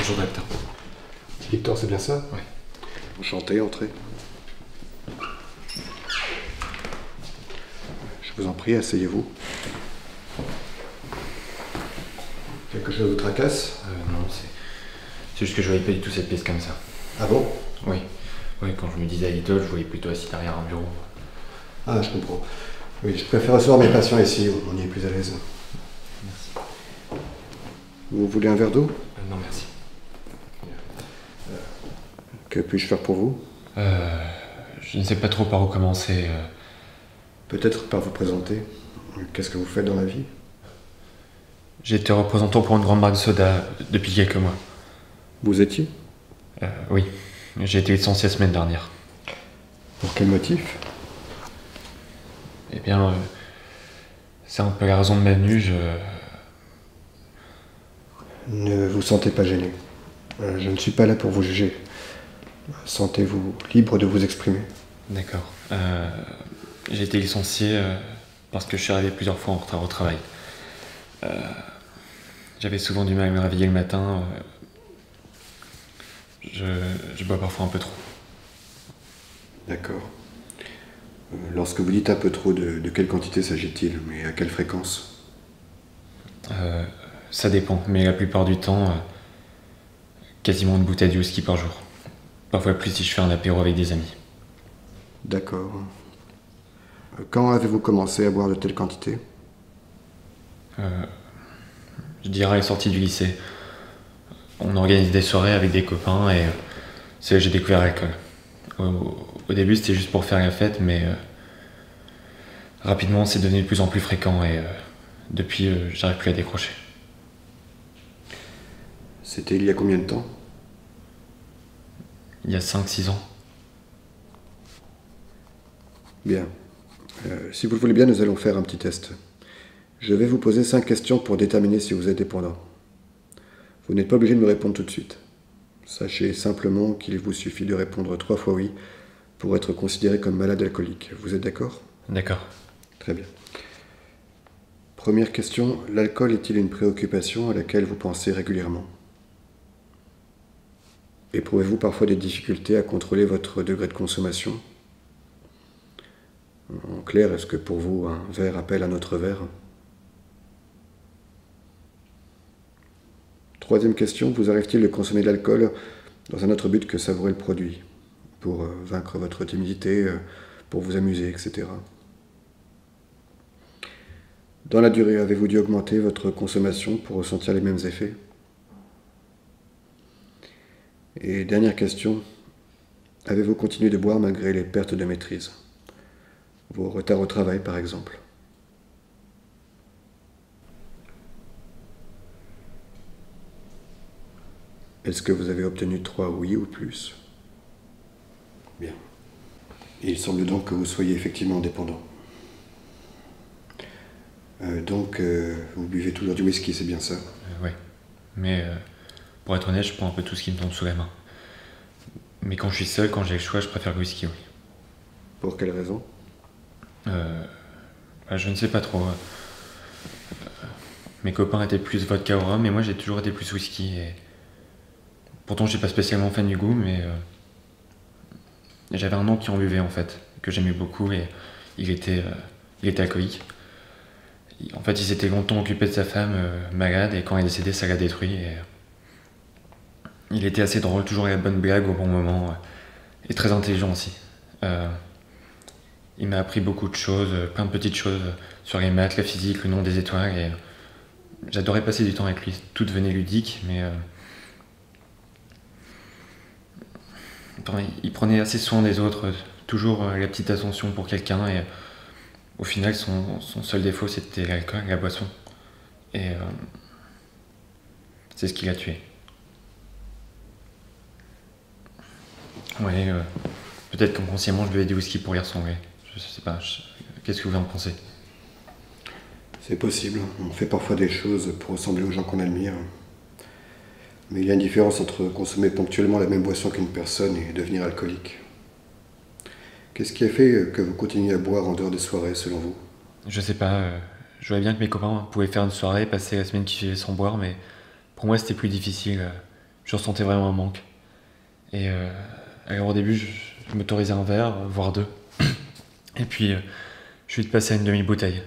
bonjour docteur. Victor, c'est bien ça? Oui. Enchanté, entrez. Je vous en prie, asseyez-vous. Quelque chose vous tracasse? Non, c'est juste que je voyais pas du tout cette pièce comme ça. Ah bon? Oui. Oui, quand je me disais à Little, je voyais plutôt assis derrière un bureau. Ah, je comprends. Oui, je préfère recevoir mes patients ici, on y est plus à l'aise. Merci. Vous voulez un verre d'eau? Non, merci. Que puis-je faire pour vous? Je ne sais pas trop par où commencer. Peut-être par vous présenter. Qu'est-ce que vous faites dans la vie? J'ai été représentant pour une grande marque de soda depuis quelques mois. Vous étiez? Oui. J'ai été licencié la semaine dernière. Pour quel motif? Eh bien, c'est un peu la raison de ma venue. Ne vous sentez pas gêné. Je ne suis pas là pour vous juger. Sentez-vous libre de vous exprimer. D'accord. J'ai été licencié parce que je suis arrivé plusieurs fois en retard au travail. J'avais souvent du mal à me réveiller le matin. Je bois parfois un peu trop. D'accord. Lorsque vous dites un peu trop, de quelle quantité s'agit-il, mais à quelle fréquence? Ça dépend, mais la plupart du temps, quasiment une bouteille de whisky par jour. Parfois plus si je fais un apéro avec des amis. D'accord. Quand avez-vous commencé à boire de telles quantités? Je dirais à la sortie du lycée. On organise des soirées avec des copains et c'est là que j'ai découvert l'alcool. Au début, c'était juste pour faire la fête, mais rapidement, c'est devenu de plus en plus fréquent et depuis, j'arrive plus à décrocher. C'était il y a combien de temps? Il y a 5-6 ans. Bien. Si vous le voulez bien, nous allons faire un petit test. Je vais vous poser 5 questions pour déterminer si vous êtes dépendant. Vous n'êtes pas obligé de me répondre tout de suite. Sachez simplement qu'il vous suffit de répondre 3 fois oui pour être considéré comme malade alcoolique. Vous êtes d'accord? D'accord. Très bien. Première question, l'alcool est-il une préoccupation à laquelle vous pensez régulièrement? Éprouvez-vous parfois des difficultés à contrôler votre degré de consommation? En clair, est-ce que pour vous, un verre appelle un autre verre? Troisième question, vous arrive-t-il de consommer de l'alcool dans un autre but que savourer le produit? Pour vaincre votre timidité, pour vous amuser, etc. Dans la durée, avez-vous dû augmenter votre consommation pour ressentir les mêmes effets? Et dernière question, avez-vous continué de boire malgré les pertes de maîtrise? Vos retards au travail, par exemple. Est-ce que vous avez obtenu 3 oui ou plus? Bien. Il semble donc que vous soyez effectivement dépendant. Donc, vous buvez toujours du whisky, c'est bien ça? Ouais. Mais pour être honnête, je prends un peu tout ce qui me tombe sous la main. Mais quand je suis seul, quand j'ai le choix, je préfère le whisky, oui. Pour quelle raison? Je ne sais pas trop. Mes copains étaient plus vodka au rhum, mais moi j'ai toujours été plus whisky. Et pourtant, je suis pas spécialement fan du goût, mais j'avais un oncle qui en buvait en fait, que j'aimais beaucoup et il était alcoolique. En fait, il s'était longtemps occupé de sa femme malade et quand elle est décédée, ça l'a détruit. Et il était assez drôle, toujours la bonne blague au bon moment et très intelligent aussi. Il m'a appris beaucoup de choses, plein de petites choses sur les maths, la physique, le nom des étoiles. Et j'adorais passer du temps avec lui. Tout devenait ludique, mais il prenait assez soin des autres, toujours la petite attention pour quelqu'un. Et au final, son seul défaut, c'était l'alcool, la boisson. Et c'est ce qui l'a tué. Ouais, peut-être qu'inconsciemment, je buvais du whisky pour y ressembler. Je sais pas. Qu'est-ce que vous en pensez? C'est possible. On fait parfois des choses pour ressembler aux gens qu'on admire. Mais il y a une différence entre consommer ponctuellement la même boisson qu'une personne et devenir alcoolique. Qu'est-ce qui a fait que vous continuez à boire en dehors des soirées, selon vous? Je sais pas. Je voyais bien que mes copains pouvaient faire une soirée, passer la semaine qui suivait sans boire, mais pour moi, c'était plus difficile. je ressentais vraiment un manque. Et alors au début, je m'autorisais un verre, voire deux. Et puis, je suis passé à une demi-bouteille.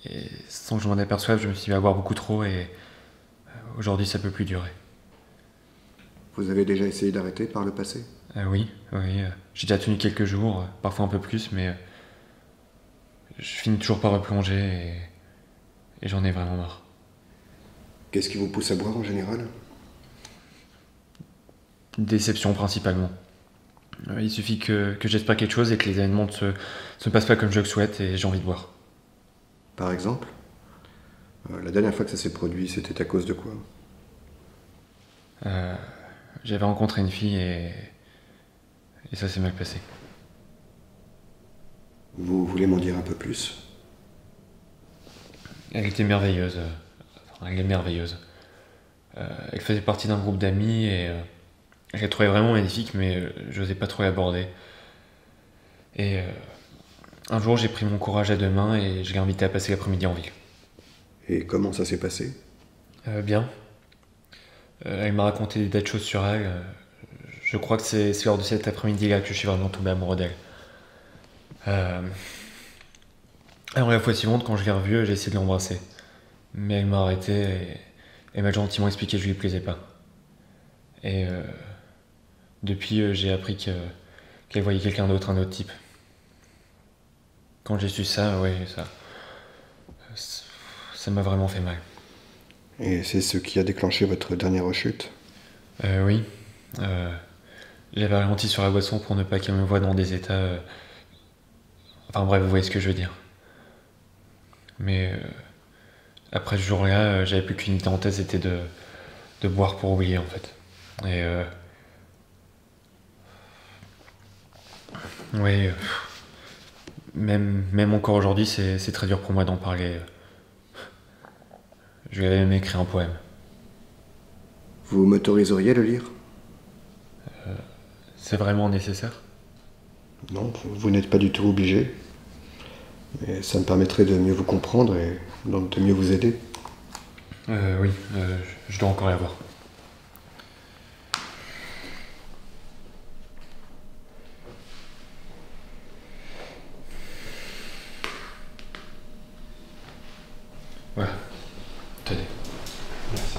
Et sans que je m'en aperçoive, je me suis mis à boire beaucoup trop et aujourd'hui, ça peut plus durer. Vous avez déjà essayé d'arrêter par le passé? Oui, j'ai déjà tenu quelques jours, parfois un peu plus, mais je finis toujours par replonger et j'en ai vraiment marre. Qu'est-ce qui vous pousse à boire en général? Déception principalement. Il suffit que j'espère quelque chose et que les événements ne se passent pas comme je le souhaite et j'ai envie de boire. Par exemple? La dernière fois que ça s'est produit, c'était à cause de quoi? J'avais rencontré une fille et ça s'est mal passé. Vous voulez m'en dire un peu plus? Elle était merveilleuse. Enfin, elle est merveilleuse. Elle faisait partie d'un groupe d'amis et je la trouvais vraiment magnifique, mais j'osais pas trop l'aborder. Et un jour, j'ai pris mon courage à deux mains et je l'ai invitée à passer l'après-midi en ville. Et comment ça s'est passé? Bien. Elle m'a raconté des tas de choses sur elle. Je crois que c'est lors de cet après-midi-là que je suis vraiment tombé amoureux d'elle. Alors la fois suivante, quand je l'ai revue, j'ai essayé de l'embrasser. Mais elle m'a arrêté et elle m'a gentiment expliqué que je lui plaisais pas. Et depuis, j'ai appris qu'elle voyait quelqu'un d'autre, un autre type. Quand j'ai su ça, ouais, ça m'a vraiment fait mal. Et c'est ce qui a déclenché votre dernière rechute? Oui. J'avais ralenti sur la boisson pour ne pas qu'elle me voie dans des états... Enfin bref, vous voyez ce que je veux dire. Mais après ce jour-là, j'avais plus qu'une idée en tête, c'était de boire pour oublier en fait. Et ouais, même encore aujourd'hui, c'est très dur pour moi d'en parler. Je lui avais même écrit un poème. Vous m'autoriseriez à le lire? C'est vraiment nécessaire? Non, vous n'êtes pas du tout obligé. Mais ça me permettrait de mieux vous comprendre et donc de mieux vous aider. Oui, je dois encore la voir. Voilà, tenez. Merci.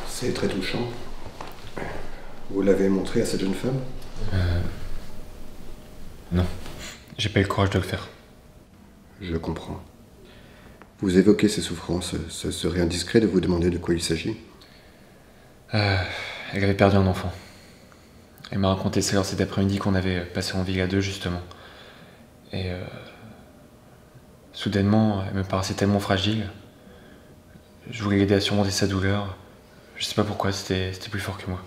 C'est très touchant. Vous l'avez montré à cette jeune femme? Non, j'ai pas eu le courage de le faire. Je comprends. Vous évoquez ces souffrances. Ce serait indiscret de vous demander de quoi il s'agit? Elle Elle avait perdu un enfant. Elle m'a raconté ça lors cet après-midi qu'on avait passé en ville à deux, justement. Et soudainement, elle me paraissait tellement fragile. Je voulais l'aider à surmonter sa douleur. Je sais pas pourquoi, c'était plus fort que moi.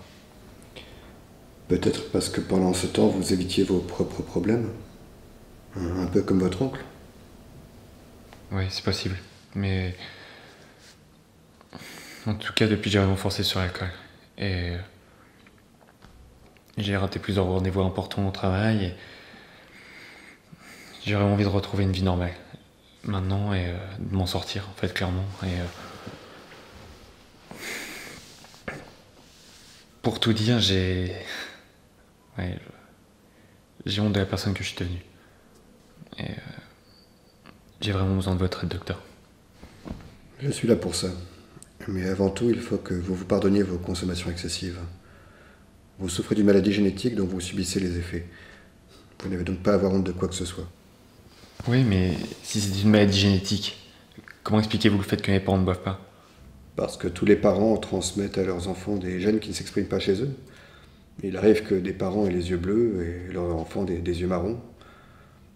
Peut-être parce que pendant ce temps, vous évitiez vos propres problèmes. Un peu comme votre oncle. Oui, c'est possible. Mais en tout cas, depuis, j'ai vraiment forcé sur l'alcool. Et j'ai raté plusieurs rendez-vous importants au travail. Et j'ai vraiment envie de retrouver une vie normale. Maintenant, et de m'en sortir, en fait, clairement. Et pour tout dire, ouais, j'ai honte de la personne que je suis devenue. Et j'ai vraiment besoin de votre aide, docteur. Je suis là pour ça. Mais avant tout, il faut que vous vous pardonniez vos consommations excessives. Vous souffrez d'une maladie génétique dont vous subissez les effets. Vous n'avez donc pas à avoir honte de quoi que ce soit. Oui, mais si c'est une maladie génétique, comment expliquez-vous le fait que mes parents ne boivent pas? Parce que tous les parents transmettent à leurs enfants des gènes qui ne s'expriment pas chez eux. Il arrive que des parents aient les yeux bleus et leurs enfants des yeux marrons.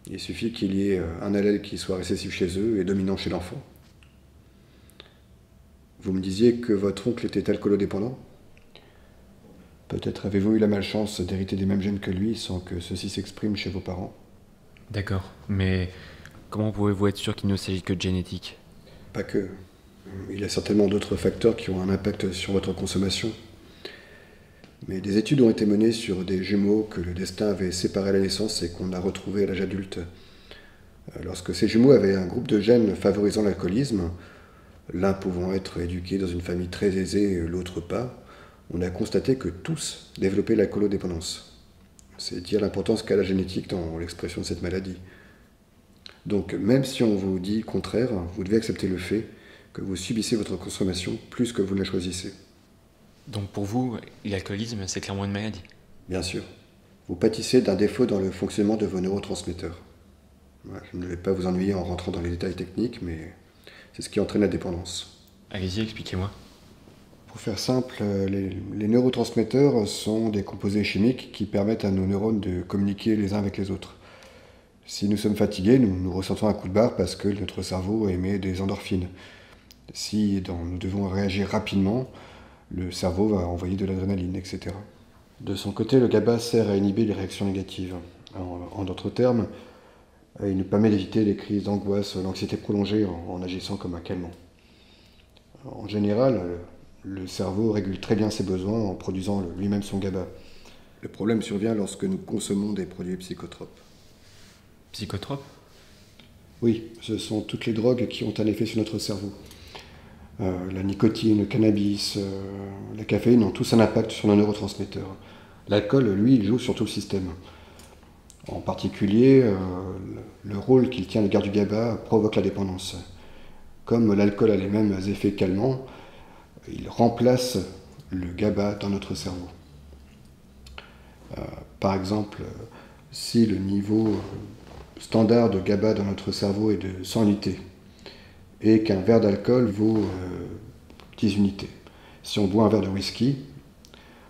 Il suffit qu'il y ait un allèle qui soit récessif chez eux et dominant chez l'enfant. Vous me disiez que votre oncle était alcoolodépendant? Peut-être avez-vous eu la malchance d'hériter des mêmes gènes que lui sans que ceci s'exprime chez vos parents? D'accord, mais comment pouvez-vous être sûr qu'il ne s'agit que de génétique? Pas que. Il y a certainement d'autres facteurs qui ont un impact sur votre consommation. Mais des études ont été menées sur des jumeaux que le destin avait séparés à la naissance et qu'on a retrouvés à l'âge adulte. Lorsque ces jumeaux avaient un groupe de gènes favorisant l'alcoolisme, l'un pouvant être éduqué dans une famille très aisée et l'autre pas, on a constaté que tous développaient l'alcoolodépendance. C'est dire l'importance qu'a la génétique dans l'expression de cette maladie. Donc même si on vous dit le contraire, vous devez accepter le fait que vous subissez votre consommation plus que vous ne la choisissez. Donc pour vous, l'alcoolisme, c'est clairement une maladie? Bien sûr. Vous pâtissez d'un défaut dans le fonctionnement de vos neurotransmetteurs. Je ne vais pas vous ennuyer en rentrant dans les détails techniques, mais c'est ce qui entraîne la dépendance. Allez-y, expliquez-moi. Pour faire simple, les neurotransmetteurs sont des composés chimiques qui permettent à nos neurones de communiquer les uns avec les autres. Si nous sommes fatigués, nous ressentons un coup de barre parce que notre cerveau émet des endorphines. Si nous devons réagir rapidement, le cerveau va envoyer de l'adrénaline, etc. De son côté, le GABA sert à inhiber les réactions négatives. En d'autres termes, il nous permet d'éviter les crises d'angoisse, l'anxiété prolongée en agissant comme un calmant. En général, le cerveau régule très bien ses besoins en produisant lui-même son GABA. Le problème survient lorsque nous consommons des produits psychotropes. Psychotropes? Oui, ce sont toutes les drogues qui ont un effet sur notre cerveau. La nicotine, le cannabis, la caféine ont tous un impact sur nos neurotransmetteurs. L'alcool, lui, il joue sur tout le système. En particulier, le rôle qu'il tient à l'égard du GABA provoque la dépendance. Comme l'alcool a les mêmes effets calmants, il remplace le GABA dans notre cerveau. Par exemple, si le niveau standard de GABA dans notre cerveau est de 100 unités, et qu'un verre d'alcool vaut 10 unités. Si on boit un verre de whisky,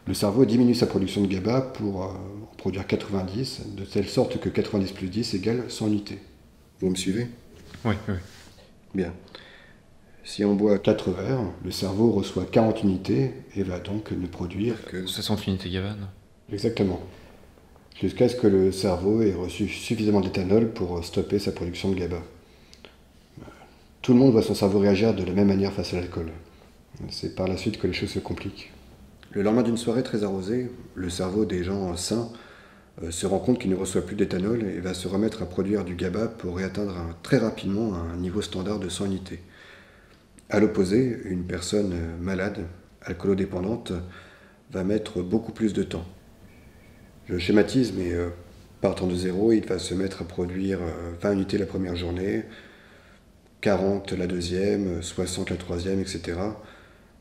le cerveau diminue sa production de GABA pour en produire 90, de telle sorte que 90 plus 10 égale 100 unités. Vous me suivez? Oui, oui. Bien. Si on boit 4 verres, le cerveau reçoit 40 unités et va donc ne produire que... 60 unités GABA, non? Exactement. Jusqu'à ce que le cerveau ait reçu suffisamment d'éthanol pour stopper sa production de GABA. Tout le monde voit son cerveau réagir de la même manière face à l'alcool. C'est par la suite que les choses se compliquent. Le lendemain d'une soirée très arrosée, le cerveau des gens sains se rend compte qu'il ne reçoit plus d'éthanol et va se remettre à produire du GABA pour réatteindre très rapidement un niveau standard de 100 unités. À l'opposé, une personne malade, alcoolodépendante, va mettre beaucoup plus de temps. Je schématise, mais partant de zéro, il va se mettre à produire 20 unités la première journée, 40 la deuxième, 60 la troisième, etc.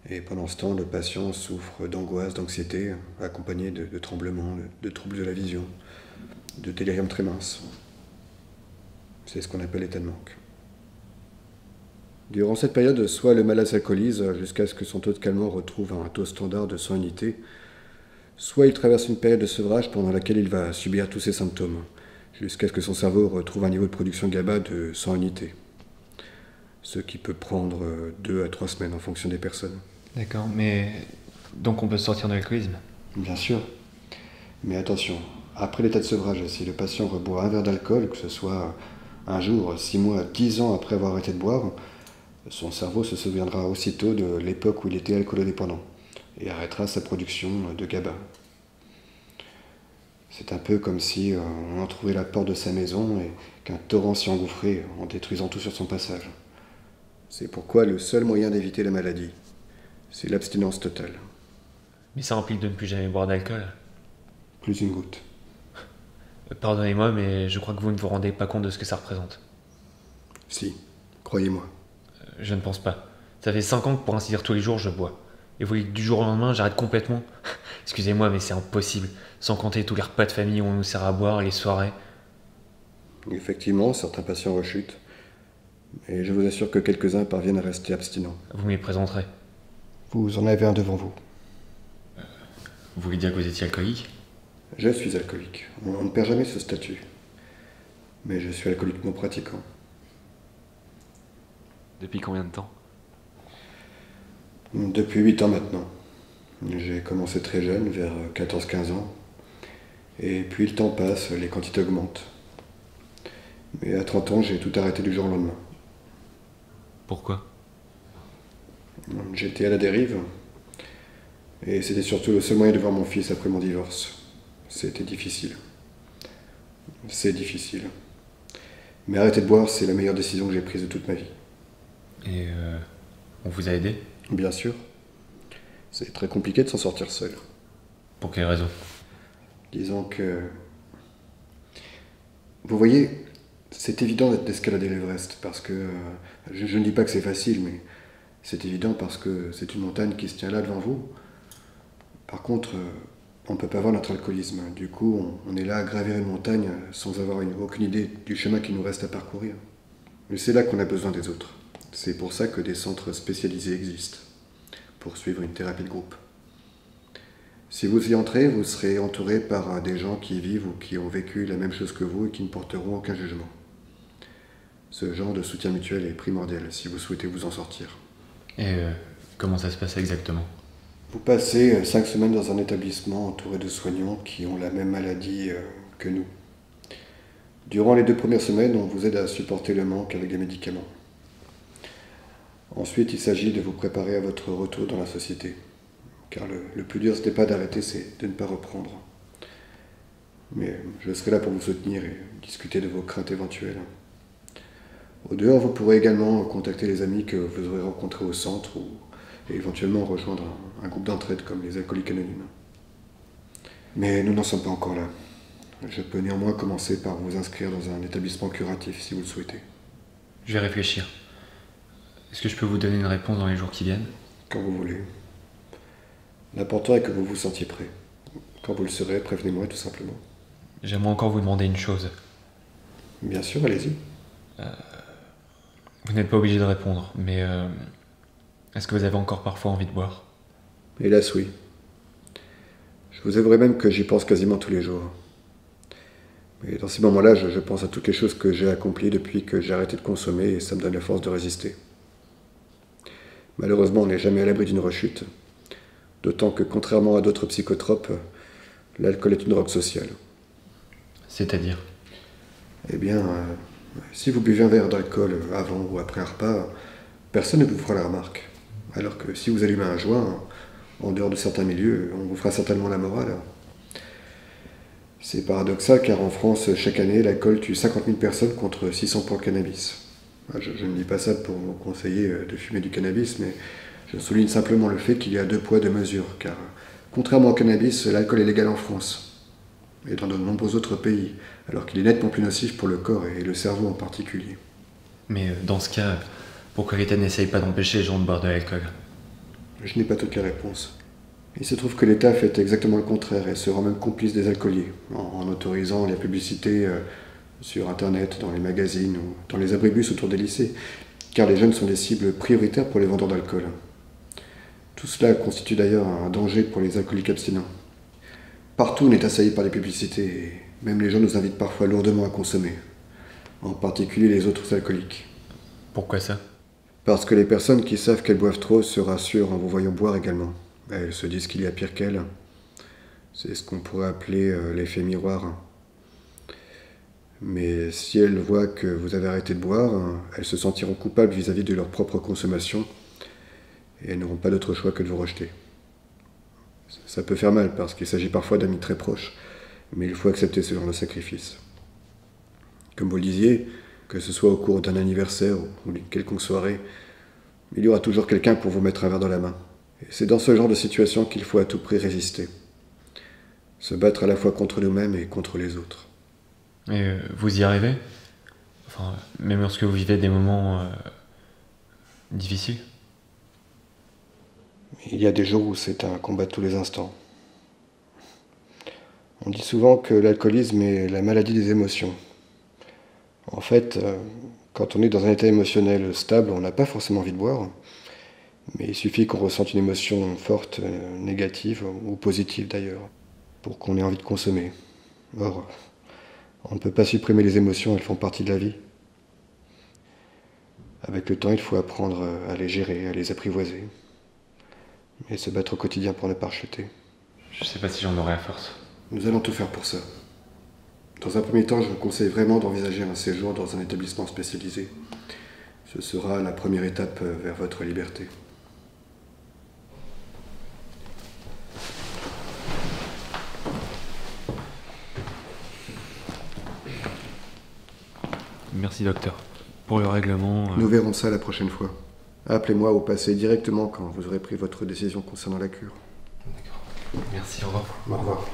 Et pendant ce temps, le patient souffre d'angoisse, d'anxiété, accompagné de tremblements, de troubles de la vision, de délirium très mince. C'est ce qu'on appelle l'état de manque. Durant cette période, soit le malade s'alcoolise jusqu'à ce que son taux de calmant retrouve un taux standard de 100 unités, soit il traverse une période de sevrage pendant laquelle il va subir tous ses symptômes, jusqu'à ce que son cerveau retrouve un niveau de production GABA de 100 unités. Ce qui peut prendre 2 à 3 semaines en fonction des personnes. D'accord, mais donc on peut sortir de l'alcoolisme? Bien sûr. Mais attention, après l'état de sevrage, si le patient reboit un verre d'alcool, que ce soit un jour, 6 mois, 10 ans après avoir arrêté de boire, son cerveau se souviendra aussitôt de l'époque où il était alcoolodépendant et arrêtera sa production de GABA. C'est un peu comme si on entrouvrait la porte de sa maison et qu'un torrent s'y engouffrait en détruisant tout sur son passage. C'est pourquoi le seul moyen d'éviter la maladie, c'est l'abstinence totale. Mais ça implique de ne plus jamais boire d'alcool. Plus une goutte. Pardonnez-moi, mais je crois que vous ne vous rendez pas compte de ce que ça représente. Si, croyez-moi. Je ne pense pas. Ça fait 5 ans que pour ainsi dire tous les jours je bois. Et vous voulez que du jour au lendemain j'arrête complètement? Excusez-moi, mais c'est impossible. Sans compter tous les repas de famille où on nous sert à boire, les soirées. Effectivement, certains patients rechutent. Et je vous assure que quelques-uns parviennent à rester abstinents. Vous me les présenterez. Vous en avez un devant vous. Vous voulez dire que vous étiez alcoolique? Je suis alcoolique. On ne perd jamais ce statut. Mais je suis alcoolique non pratiquant. Depuis combien de temps? Depuis 8 ans maintenant. J'ai commencé très jeune, vers 14-15 ans. Et puis le temps passe, les quantités augmentent. Mais à 30 ans, j'ai tout arrêté du jour au lendemain. Pourquoi? J'étais à la dérive. Et c'était surtout le seul moyen de voir mon fils après mon divorce. C'était difficile. C'est difficile. Mais arrêter de boire, c'est la meilleure décision que j'ai prise de toute ma vie. Et on vous a aidé? Bien sûr. C'est très compliqué de s'en sortir seul. Pour quelle raison? Disons que... Vous voyez, c'est évident d'escalader l'Everest parce que... je ne dis pas que c'est facile, mais c'est évident parce que c'est une montagne qui se tient là devant vous. Par contre, on ne peut pas voir notre alcoolisme. Du coup, on est là à gravir une montagne sans avoir aucune idée du chemin qui nous reste à parcourir. Mais c'est là qu'on a besoin des autres. C'est pour ça que des centres spécialisés existent, pour suivre une thérapie de groupe. Si vous y entrez, vous serez entouré par des gens qui vivent ou qui ont vécu la même chose que vous et qui ne porteront aucun jugement. Ce genre de soutien mutuel est primordial si vous souhaitez vous en sortir. Et comment ça se passe exactement? Vous passez 5 semaines dans un établissement entouré de soignants qui ont la même maladie que nous. Durant les 2 premières semaines, on vous aide à supporter le manque avec des médicaments. Ensuite, il s'agit de vous préparer à votre retour dans la société. Car le plus dur, ce n'est pas d'arrêter, c'est de ne pas reprendre. Mais je serai là pour vous soutenir et discuter de vos craintes éventuelles. Au dehors, vous pourrez également contacter les amis que vous aurez rencontrés au centre et éventuellement rejoindre un groupe d'entraide comme les alcooliques anonymes. Mais nous n'en sommes pas encore là. Je peux néanmoins commencer par vous inscrire dans un établissement curatif si vous le souhaitez. Je vais réfléchir. Est-ce que je peux vous donner une réponse dans les jours qui viennent? Quand vous voulez. L'important est que vous vous sentiez prêt. Quand vous le serez, prévenez-moi tout simplement. J'aimerais encore vous demander une chose. Bien sûr, allez-y. Vous n'êtes pas obligé de répondre, mais est-ce que vous avez encore parfois envie de boire? Hélas, oui. Je vous avouerai même que j'y pense quasiment tous les jours. Mais dans ces moments-là, je pense à toutes les choses que j'ai accomplies depuis que j'ai arrêté de consommer et ça me donne la force de résister. Malheureusement, on n'est jamais à l'abri d'une rechute. D'autant que, contrairement à d'autres psychotropes, l'alcool est une drogue sociale. C'est-à-dire? Eh bien, si vous buvez un verre d'alcool avant ou après un repas, personne ne vous fera la remarque. Alors que si vous allumez un joint, en dehors de certains milieux, on vous fera certainement la morale. C'est paradoxal car en France, chaque année, l'alcool tue 50 000 personnes contre 600 pour le cannabis. Je ne dis pas ça pour vous conseiller de fumer du cannabis, mais je souligne simplement le fait qu'il y a 2 poids, 2 mesures, car contrairement au cannabis, l'alcool est légal en France et dans de nombreux autres pays, alors qu'il est nettement plus nocif pour le corps et le cerveau en particulier. Mais dans ce cas, pourquoi l'État n'essaye pas d'empêcher les gens de boire de l'alcool? Je n'ai pas toutes les réponses. Il se trouve que l'État fait exactement le contraire et se rend même complice des alcooliers, en autorisant les publicités sur Internet, dans les magazines ou dans les abribus autour des lycées, car les jeunes sont des cibles prioritaires pour les vendeurs d'alcool. Tout cela constitue d'ailleurs un danger pour les alcooliques abstinents. Partout, on est assailli par les publicités, et même les gens nous invitent parfois lourdement à consommer, en particulier les autres alcooliques. Pourquoi ça? Parce que les personnes qui savent qu'elles boivent trop se rassurent en vous voyant boire également. Elles se disent qu'il y a pire qu'elles. C'est ce qu'on pourrait appeler l'effet miroir. Mais si elles voient que vous avez arrêté de boire, elles se sentiront coupables vis-à-vis de leur propre consommation et elles n'auront pas d'autre choix que de vous rejeter. Ça peut faire mal parce qu'il s'agit parfois d'amis très proches, mais il faut accepter ce genre de sacrifice. Comme vous le disiez, que ce soit au cours d'un anniversaire ou d'une quelconque soirée, il y aura toujours quelqu'un pour vous mettre un verre dans la main. Et c'est dans ce genre de situation qu'il faut à tout prix résister. Se battre à la fois contre nous-mêmes et contre les autres. Et vous y arrivez? Enfin, même lorsque vous vivez des moments difficiles? Il y a des jours où c'est un combat de tous les instants. On dit souvent que l'alcoolisme est la maladie des émotions. En fait, quand on est dans un état émotionnel stable, on n'a pas forcément envie de boire, mais il suffit qu'on ressente une émotion forte, négative ou positive d'ailleurs, pour qu'on ait envie de consommer. Or, on ne peut pas supprimer les émotions, elles font partie de la vie. Avec le temps, il faut apprendre à les gérer, à les apprivoiser, et se battre au quotidien pour ne pas rechuter. Je sais pas si j'en aurai à force. Nous allons tout faire pour ça. Dans un premier temps, je vous conseille vraiment d'envisager un séjour dans un établissement spécialisé. Ce sera la première étape vers votre liberté. Merci docteur. Pour le règlement... Nous verrons ça la prochaine fois. Appelez-moi ou passez directement quand vous aurez pris votre décision concernant la cure. D'accord. Merci, au revoir. Au revoir.